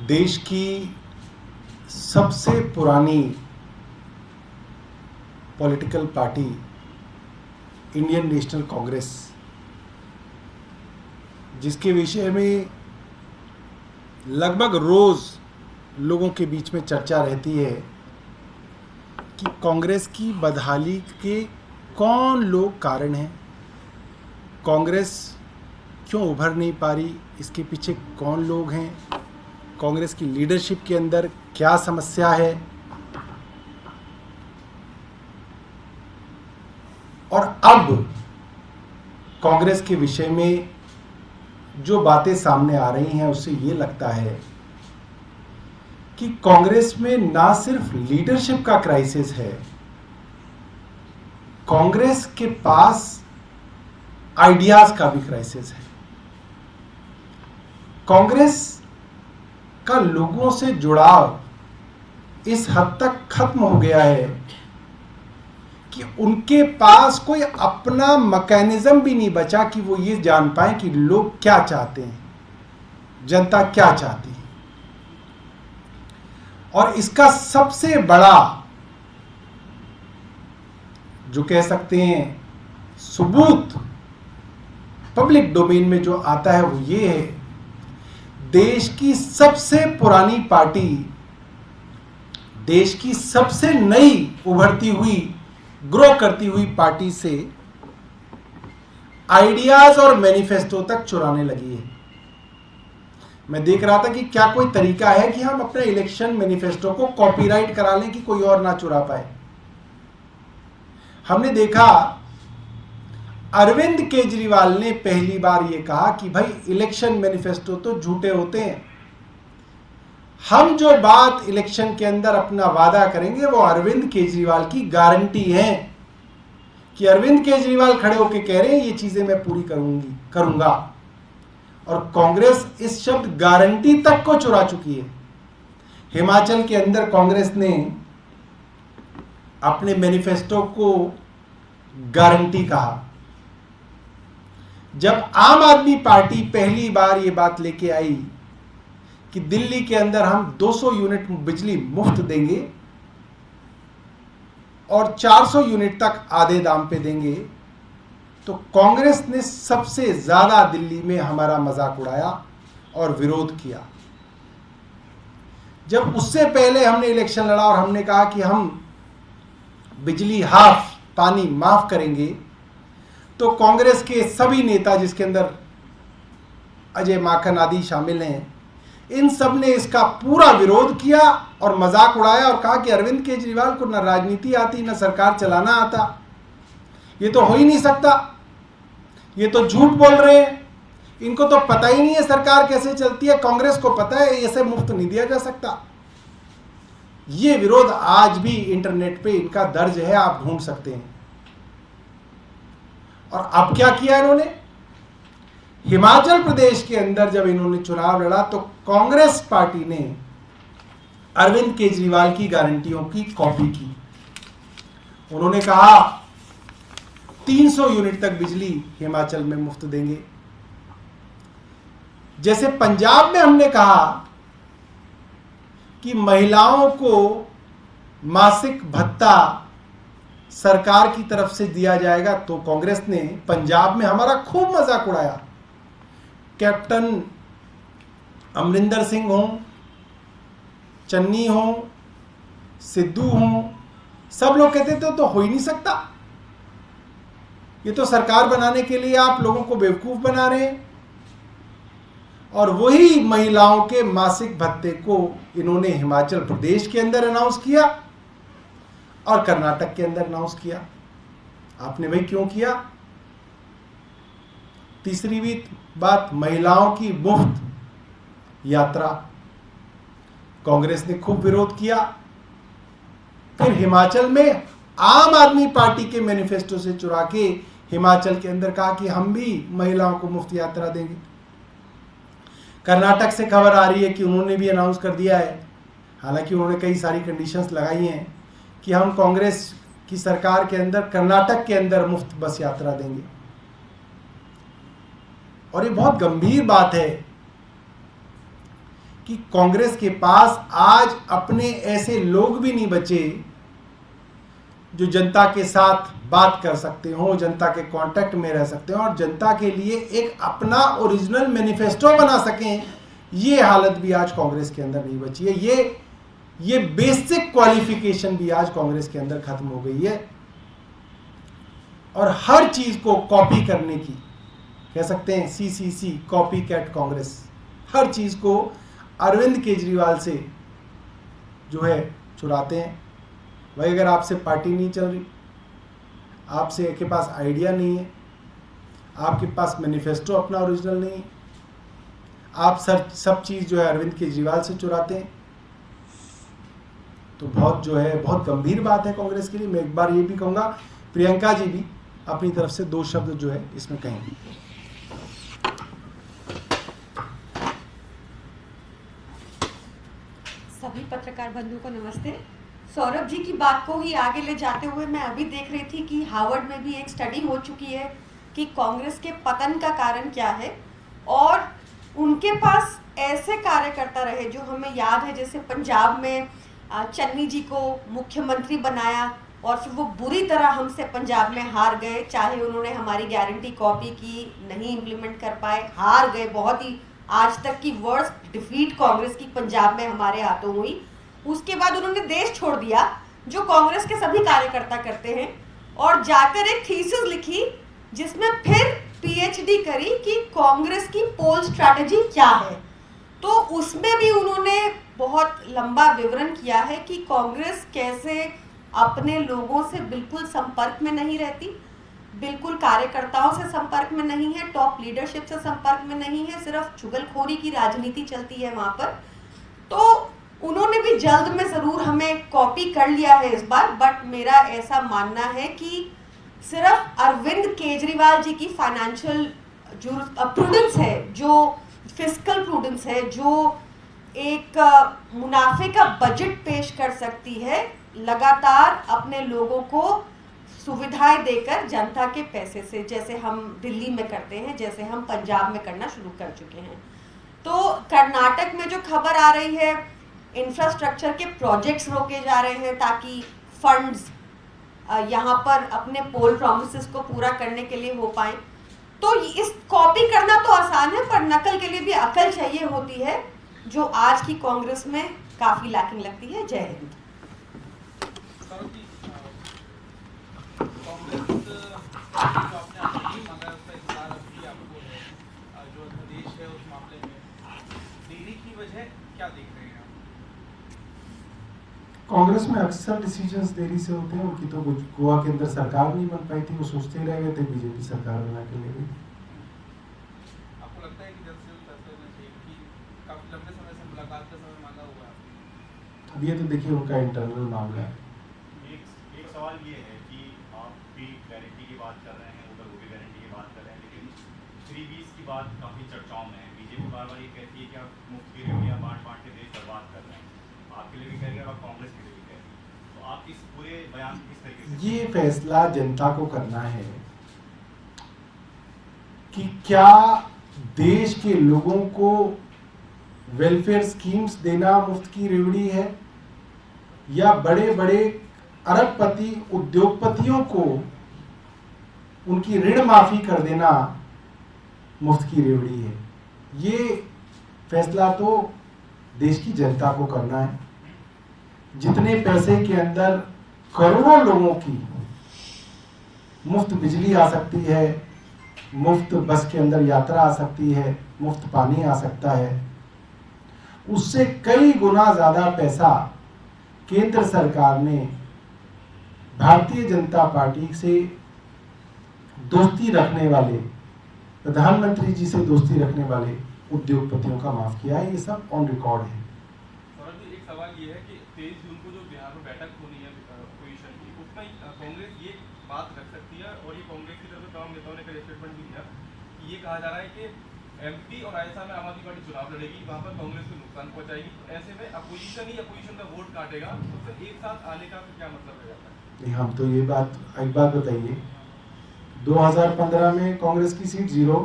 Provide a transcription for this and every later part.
देश की सबसे पुरानी political party Indian national Congress, जिसके विषय में लगभग रोज लोगों के बीच में चर्चा रहती है कि कांग्रेस की बदहाली के कौन लोग कारण हैं, कांग्रेस क्यों उभर नहीं पा रही, इसके पीछे कौन लोग हैं, कांग्रेस की लीडरशिप के अंदर क्या समस्या है। और अब कांग्रेस के विषय में जो बातें सामने आ रही हैं उससे ये लगता है कि कांग्रेस में ना सिर्फ लीडरशिप का क्राइसिस है, कांग्रेस के पास आइडियाज का भी क्राइसिस है। कांग्रेस का लोगों से जुड़ाव इस हद तक खत्म हो गया है कि उनके पास कोई अपना मैकेनिज्म भी नहीं बचा कि वो ये जान पाए कि लोग क्या चाहते हैं, जनता क्या चाहती है। और इसका सबसे बड़ा जो कह सकते हैं सबूत पब्लिक डोमेन में जो आता है वो ये है, देश की सबसे पुरानी पार्टी, देश की सबसे नई उभरती हुई ग्रो करती हुई पार्टी से आइडियाज और मैनिफेस्टो तक चुराने लगी है। मैं देख रहा था कि क्या कोई तरीका है कि हम अपने इलेक्शन मैनिफेस्टो को कॉपीराइट करा लें कि कोई और ना चुरा पाए। हमने देखा अरविंद केजरीवाल ने पहली बार यह कहा कि भाई इलेक्शन मैनिफेस्टो तो झूठे होते हैं, हम जो बात इलेक्शन के अंदर अपना वादा करेंगे वो अरविंद केजरीवाल की गारंटी है कि अरविंद केजरीवाल खड़े होकर कह रहे हैं ये चीजें मैं पूरी करूंगा। और कांग्रेस इस शब्द गारंटी तक को चुरा चुकी है। हिमाचल के अंदर कांग्रेस ने अपने मैनिफेस्टो को गारंटी कहा। जब आम आदमी पार्टी पहली बार ये बात लेके आई कि दिल्ली के अंदर हम 200 यूनिट बिजली मुफ्त देंगे और 400 यूनिट तक आधे दाम पे देंगे, तो कांग्रेस ने सबसे ज्यादा दिल्ली में हमारा मजाक उड़ाया और विरोध किया। जब उससे पहले हमने इलेक्शन लड़ा और हमने कहा कि हम बिजली हाफ, पानी माफ करेंगे, तो कांग्रेस के सभी नेता, जिसके अंदर अजय माकन आदि शामिल हैं, इन सब ने इसका पूरा विरोध किया और मजाक उड़ाया और कहा कि अरविंद केजरीवाल को न राजनीति आती न सरकार चलाना आता, ये तो हो ही नहीं सकता, ये तो झूठ बोल रहे हैं, इनको तो पता ही नहीं है सरकार कैसे चलती है, कांग्रेस को पता है ऐसे मुफ्त नहीं दिया जा सकता। ये विरोध आज भी इंटरनेट पे इनका दर्ज है, आप ढूंढ सकते हैं। और अब क्या किया इन्होंने, हिमाचल प्रदेश के अंदर जब इन्होंने चुनाव लड़ा तो कांग्रेस पार्टी ने अरविंद केजरीवाल की गारंटियों की कॉपी की। उन्होंने कहा 300 यूनिट तक बिजली हिमाचल में मुफ्त देंगे। जैसे पंजाब में हमने कहा कि महिलाओं को मासिक भत्ता सरकार की तरफ से दिया जाएगा, तो कांग्रेस ने पंजाब में हमारा खूब मजाक उड़ाया। कैप्टन अमरिंदर सिंह हो, चन्नी हो, सिद्धू हो, सब लोग कहते थे तो हो ही नहीं सकता, ये तो सरकार बनाने के लिए आप लोगों को बेवकूफ बना रहे हैं। और वही महिलाओं के मासिक भत्ते को इन्होंने हिमाचल प्रदेश के अंदर अनाउंस किया और कर्नाटक के अंदर अनाउंस किया। आपने भाई क्यों किया? तीसरी भी बात, महिलाओं की मुफ्त यात्रा, कांग्रेस ने खूब विरोध किया। फिर हिमाचल में आम आदमी पार्टी के मैनिफेस्टो से चुरा के हिमाचल के अंदर कहा कि हम भी महिलाओं को मुफ्त यात्रा देंगे। कर्नाटक से खबर आ रही है कि उन्होंने भी अनाउंस कर दिया है, हालांकि उन्होंने कई सारी कंडीशंस लगाई हैं कि हम कांग्रेस की सरकार के अंदर कर्नाटक के अंदर मुफ्त बस यात्रा देंगे। और ये बहुत गंभीर बात है कि कांग्रेस के पास आज अपने ऐसे लोग भी नहीं बचे जो जनता के साथ बात कर सकते हो, जनता के कांटेक्ट में रह सकते हो और जनता के लिए एक अपना ओरिजिनल मैनिफेस्टो बना सकें। ये हालत भी आज कांग्रेस के अंदर नहीं बची है। ये बेसिक क्वालिफिकेशन भी आज कांग्रेस के अंदर खत्म हो गई है और हर चीज को कॉपी करने की, कह सकते हैं सीसीसी, कॉपी कैट कांग्रेस, हर चीज को अरविंद केजरीवाल से जो है चुराते हैं। भाई अगर आपसे पार्टी नहीं चल रही, आपसे के पास आइडिया नहीं है, आपके पास मैनिफेस्टो अपना ओरिजिनल नहीं है, आप सब चीज जो है अरविंद केजरीवाल से चुराते हैं, तो बहुत गंभीर बात है कांग्रेस के लिए। मैं एक बार ये भी कहूंगा, प्रियंका जी भी अपनी तरफ से 2 शब्द जो है इसमें कहेंगे। सभी पत्रकार बंधुओं को नमस्ते। सौरभ जी की बात को ही आगे ले जाते हुए मैं अभी देख रही थी कि हार्वर्ड में भी एक स्टडी हो चुकी है कि कांग्रेस के पतन का कारण क्या है, और उनके पास ऐसे कार्यकर्ता रहे जो हमें याद है, जैसे पंजाब में चन्नी जी को मुख्यमंत्री बनाया और फिर वो बुरी तरह हमसे पंजाब में हार गए, चाहे उन्होंने हमारी गारंटी कॉपी की, नहीं इम्प्लीमेंट कर पाए, हार गए। बहुत ही आज तक की वर्स्ट डिफीट कांग्रेस की पंजाब में हमारे हाथों हुई। उसके बाद उन्होंने देश छोड़ दिया, जो कांग्रेस के सभी कार्यकर्ता करते हैं, और जाकर एक थीसिस लिखी जिसमें फिर पीएचडी करी कि कांग्रेस की पोल स्ट्रैटेजी क्या है। तो उसमें भी उन्होंने बहुत लंबा विवरण किया है कि कांग्रेस कैसे अपने लोगों से बिल्कुल संपर्क में नहीं रहती, बिल्कुल कार्यकर्ताओं से संपर्क में नहीं है, टॉप लीडरशिप से संपर्क में नहीं है, सिर्फ चुगलखोरी की राजनीति चलती है वहां पर। तो उन्होंने भी जल्द में जरूर हमें कॉपी कर लिया है इस बार, बट मेरा ऐसा मानना है कि सिर्फ अरविंद केजरीवाल जी की फाइनेंशियल जो प्रूडेंस है, जो फिस्कल प्रूडेंस है, जो एक मुनाफे का बजट पेश कर सकती है, लगातार अपने लोगों को सुविधाएं देकर जनता के पैसे से, जैसे हम दिल्ली में करते हैं, जैसे हम पंजाब में करना शुरू कर चुके हैं। तो कर्नाटक में जो खबर आ रही है, इंफ्रास्ट्रक्चर के प्रोजेक्ट्स रोके जा रहे हैं ताकि फंड्स यहाँ पर अपने पोल प्रॉमिसेस को पूरा करने के लिए हो पाए। तो इस कॉपी करना तो आसान है, पर नकल के लिए भी अकल चाहिए होती है, जो आज की कांग्रेस में काफी लैकिंग लगती है। जय हिंद। कांग्रेस में अक्सर डिसीजंस देरी से होते हैं। उनकी तो गोवा के अंदर सरकार नहीं बन पाई थी, वो सोचते ही रह गए थे, बीजेपी सरकार बना के ले गई। आपको लगता है कि जल्द से जल्द फैसला लेना चाहिए कि काफी लंबे समय से मुलाकात का समय मांगा हुआ है? अब ये तो देखिए उनका इंटरनल मामला है। एक सवाल ये है कि आप भी गारंटी की बात कर रहे हैं, उधर वो भी गारंटी की बात कर रहे हैं, लेकिन 320 की बात काफ़ी चर्चाओं में है। बीजेपी बार बार ये कहती है कि आप मुफ्त की रेवड़ियाँ बांट के देश बर्बाद कर रहे हैं, आपके लिए भी कह रही है और कांग्रेस के लिए भी कह रही है। तो आप इस पूरे बयान किस तरीके से? ये फैसला जनता को करना है कि क्या देश के लोगों को वेलफेयर स्कीम्स देना मुफ्त की रेवड़ी है, या बड़े बड़े अरबपति उद्योगपतियों को उनकी ऋण माफी कर देना मुफ्त की रेवड़ी है। ये फैसला तो देश की जनता को करना है। जितने पैसे के अंदर करोड़ों लोगों की मुफ्त बिजली आ सकती है, मुफ्त बस के अंदर यात्रा आ सकती है, मुफ्त पानी आ सकता है, उससे कई गुना ज्यादा पैसा केंद्र सरकार ने भारतीय जनता पार्टी से दोस्ती रखने वाले, प्रधानमंत्री जी से दोस्ती रखने वाले उद्योगपतियों का माफ किया है। ये सब ऑन रिकॉर्ड है। सौरभ जी, एक सवाल ये है कि 23 जून को जो बिहार में बैठक होनी है अपोजिशन की, उसमें कांग्रेस ये बात रख सकती है, और ये कांग्रेस की तरफ से तमाम नेताओं ने कई स्टेटमेंट भी दिया कि ये कहा जा रहा है कि एमपी और राजस्थान में आम आदमी पार्टी चुनाव लड़ेगी, वहाँ पर कांग्रेस को नुकसान पहुंचाएगी। तो ऐसे में अपोजिशन ही अपोजिशन का वोट काटेगा, तो फिर एक साथ आने का क्या मतलब रह जाता है? नहीं, हम तो ये बात, एक बात बताइए, 2015 में कांग्रेस की सीट 0,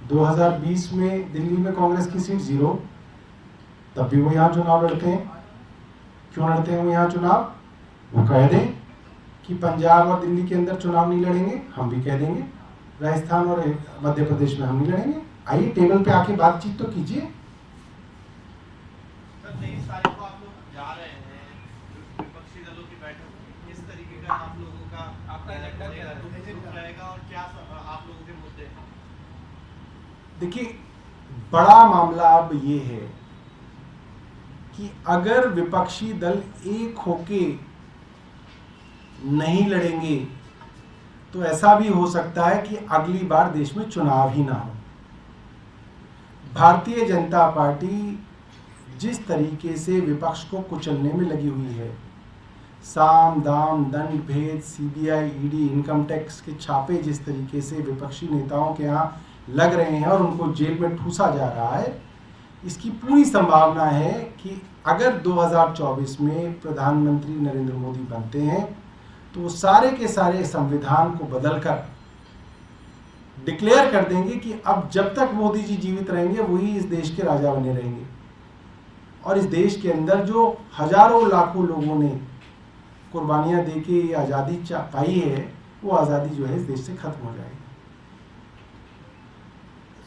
2020 में दिल्ली में कांग्रेस की सीट 0, तब भी वो यहाँ चुनाव लड़ते हैं। क्यों लड़ते हैं वो यहाँ चुनाव? वो कह दें कि पंजाब और दिल्ली के अंदर चुनाव नहीं लड़ेंगे, हम भी कह देंगे राजस्थान और मध्य प्रदेश में हम नहीं लड़ेंगे। आइए टेबल पे आके बातचीत तो कीजिए। सर 23 तारीख को आप लोग जा रहे हैं विपक्षी दलों की बैठक, किस तरीके का आप लोगों का आपका एजेंडा क्या रहेगा और क्या आप लोगों के मुद्दे हैं? देखिए, बड़ा मामला अब ये है कि अगर विपक्षी दल एक होके नहीं लड़ेंगे तो ऐसा भी हो सकता है कि अगली बार देश में चुनाव ही ना हो। भारतीय जनता पार्टी जिस तरीके से विपक्ष को कुचलने में लगी हुई है, साम दाम दंड भेद, सीबीआई, ईडी, इनकम टैक्स के छापे जिस तरीके से विपक्षी नेताओं के यहाँ लग रहे हैं और उनको जेल में ठूसा जा रहा है, इसकी पूरी संभावना है कि अगर 2024 में प्रधानमंत्री नरेंद्र मोदी बनते हैं तो वो सारे के सारे संविधान को बदलकर डिक्लेयर कर देंगे कि अब जब तक मोदी जी जीवित रहेंगे वही इस देश के राजा बने रहेंगे। और इस देश के अंदर जो हजारों लाखों लोगों ने कुर्बानियां देके ये आज़ादी पाई है, वो आज़ादी जो है इस देश से खत्म हो जाएगी।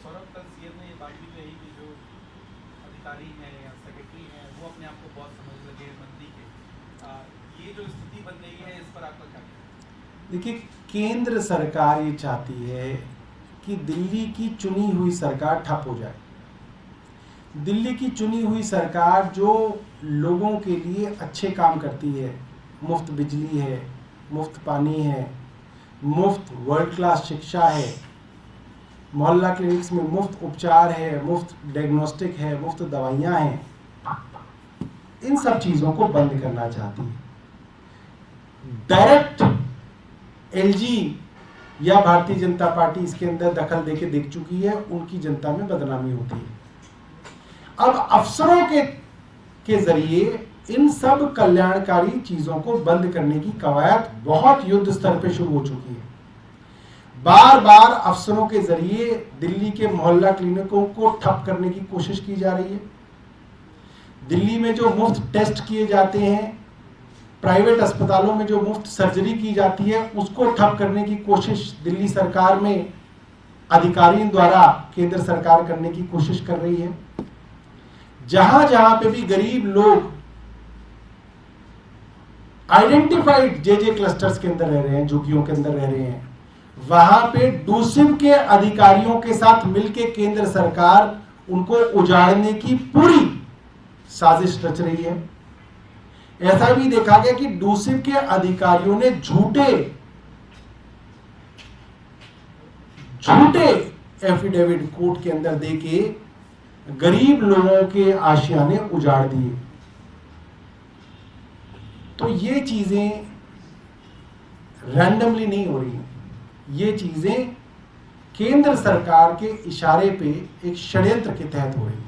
सौरभ, कल सीएम ने ये बात भी कही कि जो अधिकारी हैं या सेक्रेटरी हैं वो अपने आप को बहुत समझ लगे मंत्री के, ये जो स्थिति बन गई है इस पर आपका क्या कहना है? देखिए, केंद्र सरकार ये चाहती है कि दिल्ली की चुनी हुई सरकार ठप हो जाए। दिल्ली की चुनी हुई सरकार जो लोगों के लिए अच्छे काम करती है, मुफ्त बिजली है, मुफ्त पानी है, मुफ्त वर्ल्ड क्लास शिक्षा है, मोहल्ला क्लिनिक्स में मुफ्त उपचार है, मुफ्त डायग्नोस्टिक है, मुफ्त दवाइयाँ हैं, इन सब चीज़ों को बंद करना चाहती है। डायरेक्ट एलजी या भारतीय जनता पार्टी इसके अंदर दखल देके देख चुकी है, उनकी जनता में बदनामी होती है। अब अफसरों के जरिए इन सब कल्याणकारी चीजों को बंद करने की कवायद बहुत युद्ध स्तर पे शुरू हो चुकी है। बार बार अफसरों के जरिए दिल्ली के मोहल्ला क्लिनिकों को ठप करने की कोशिश की जा रही है। दिल्ली में जो मुफ्त टेस्ट किए जाते हैं, प्राइवेट अस्पतालों में जो मुफ्त सर्जरी की जाती है, उसको ठप करने की कोशिश दिल्ली सरकार में अधिकारियों द्वारा केंद्र सरकार करने की कोशिश कर रही है। जहां जहां पे भी गरीब लोग आइडेंटिफाइड जे क्लस्टर्स के अंदर रह रहे हैं, झुग्गियों के अंदर रह रहे हैं, वहां पे डूसिब के अधिकारियों के साथ मिलकर केंद्र सरकार उनको उजाड़ने की पूरी साजिश रच रही है। ऐसा भी देखा गया कि डूसिब के अधिकारियों ने झूठे एफिडेविट कोर्ट के अंदर देके गरीब लोगों के आशियाने उजाड़ दिए। तो ये चीजें रैंडमली नहीं हो रही हैं, ये चीजें केंद्र सरकार के इशारे पे एक षड्यंत्र के तहत हो रही है।